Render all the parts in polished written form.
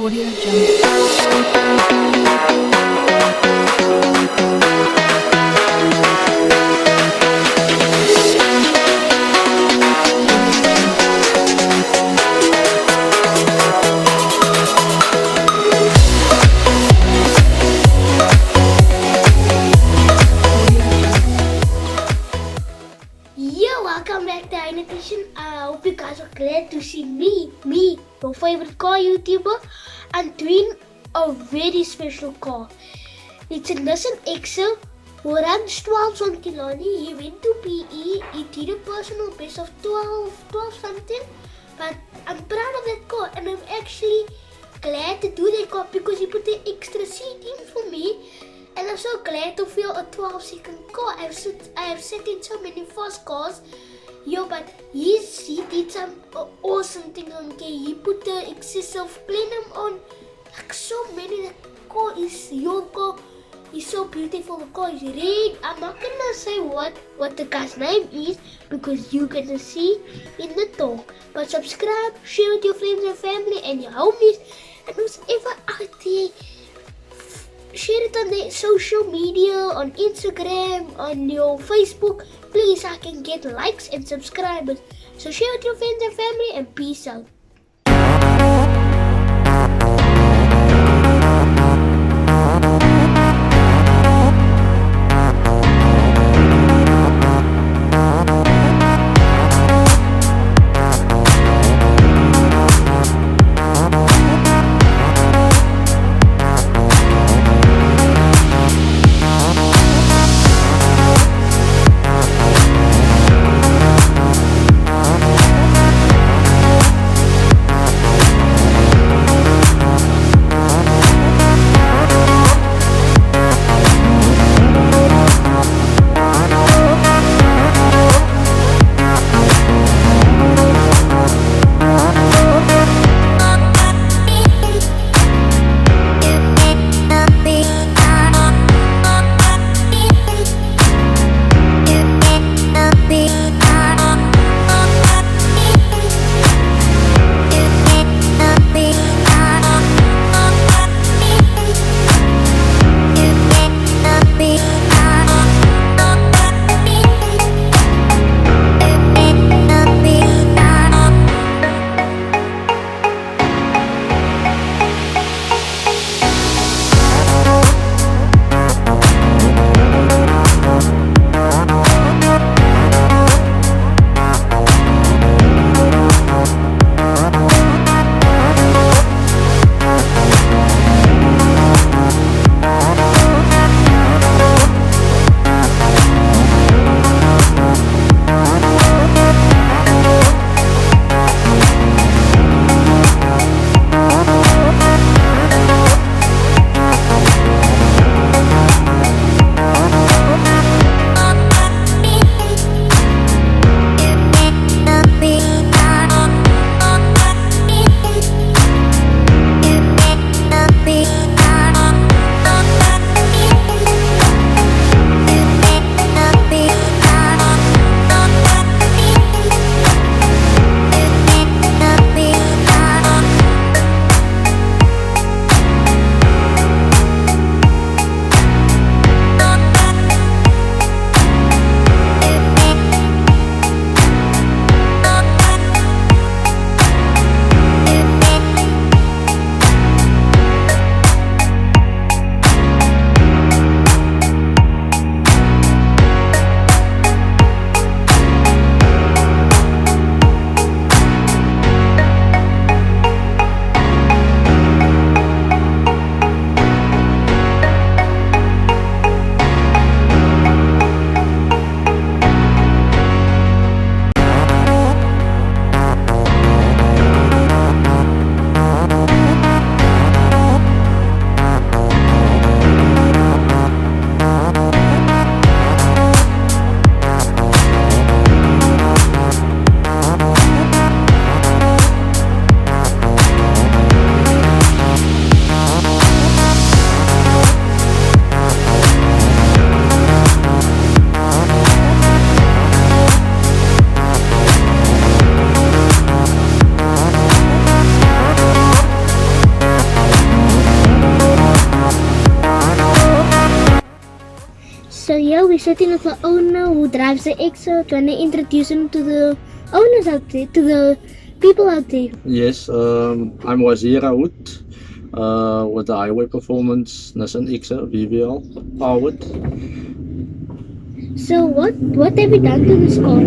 Audio Jungle. Yo, welcome back to Hyun Edition. I hope you guys are glad to see me, your favorite car YouTuber, and doing a very special car. It's a Nissan EXA who runs 12 something on. He went to PE, he did a personal best of 12 something. But I'm proud of that car and I'm actually glad to do that car because he put the extra seat in for me. And I'm so glad to feel a 12-second car. I have sat in so many fast cars. Yo, but he did some awesome things on K. He put the excessive plenum on. Like so many. The car is your car. It's so beautiful. The car is red. I'm not gonna say what the guy's name is because you're gonna see in the talk. But subscribe, share with your friends and family and your homies. And who's ever out there, share it on the social media, on Instagram, on your Facebook. Please, I can get likes and subscribers. So share with your friends and family and peace out. So here we're sitting with the owner who drives the EXA, trying to introduce him to the owners out there, to the people out there. Yes, I'm Wazeer Rawoot with the highway performance Nissan EXA VVL powered. So what have you done to this car?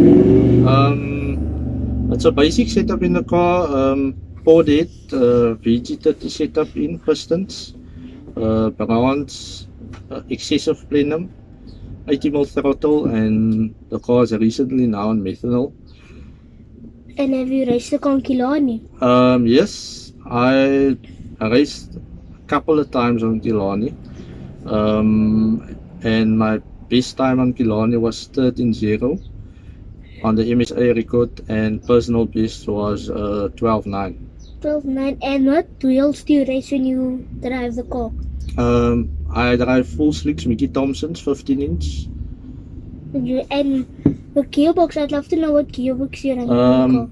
It's a basic setup in the car. Poured head, VG30 setup in pistons, brands, excessive plenum, 80mm throttle, and the car is recently now on methanol. And have you raced the car on Killarney? Yes, I raced a couple of times on Killarney, and my best time on Killarney was 13.0 on the MSA record, and personal best was 12.9. 12.9. And what wheels do you race when you drive the car? I drive full slicks Mickey Thompson's 15-inch. And the gearbox, I'd love to know what gearbox you're running in the car.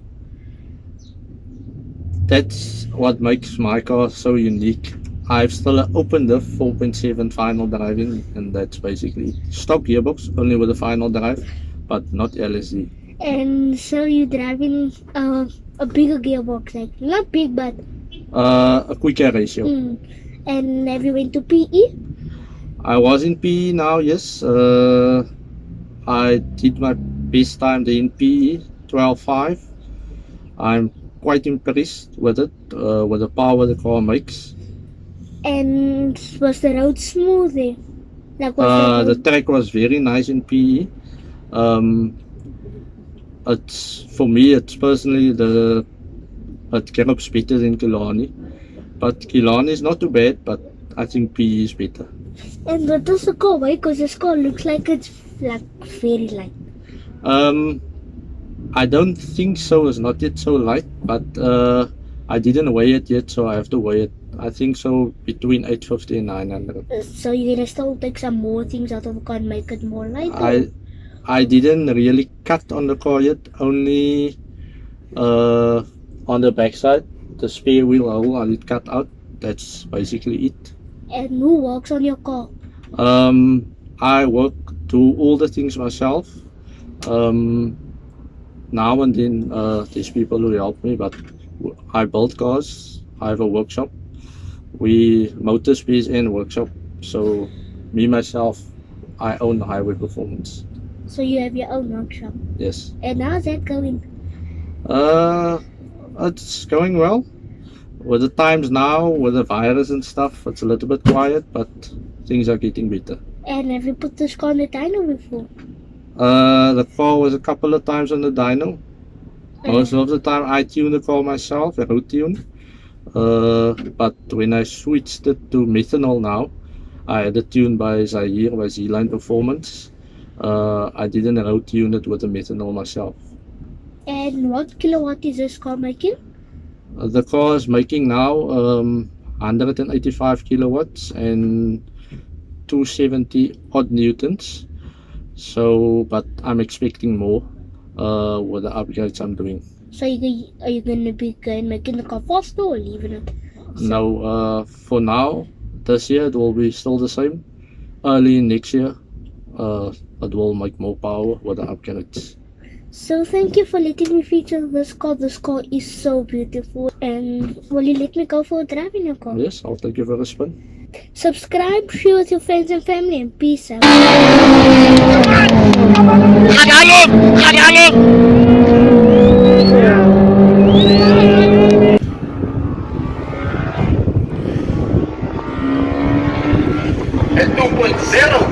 That's what makes my car so unique. I've still an open diff 4.7 final driving, and that's basically stock gearbox, only with a final drive, but not LSD. And so you're driving a bigger gearbox, like not big, but A quicker ratio. And have you went to PE? I was in PE now, yes. I did my best time there in PE, 12.5. I'm quite impressed with it, with the power the car makes. And was the road smooth there? Like The track was very nice in PE. It's for me, it's personally it gallops better than Killarney, but Killarney is not too bad, but I think PE is better. And what does the car weigh? Because this car looks like it's like very light. I don't think so. It's not yet so light, but I didn't weigh it yet, so I have to weigh it. I think so between 850 and 900. So you're gonna still take some more things out of the car and make it more light? I didn't really cut on the car yet, only on the backside, the spare wheel hole I did cut out. That's basically it. And who works on your car? I do all the things myself. Now and then there's people who help me, but I build cars. I have a workshop. We motor space and workshop. So me myself, I own the highway performance. So you have your own workshop? Yes. And how's that going? It's going well. With the times now, with the virus and stuff, it's a little bit quiet, but things are getting better. And have you put this car on the dyno before? The car was a couple of times on the dyno. Most of the time I tune the car myself, a road tune. But when I switched it to methanol now, I had it tuned by Zaire, by Z-Line Performance. I didn't road tune it with the methanol myself. And what kilowatt is this car making? The car is making now 185 kilowatts and 270 odd newtons. So, but I'm expecting more with the upgrades I'm doing. So are you going to be making the car faster or leaving it? No, for now, this year it will be still the same. Early next year, it will make more power with the upgrades. So thank you for letting me feature this car. This car is so beautiful. And will you let me go for a drive in your car? Yes, I'll take you for a spin. Subscribe, share with your friends and family, and peace out. Es 2.0.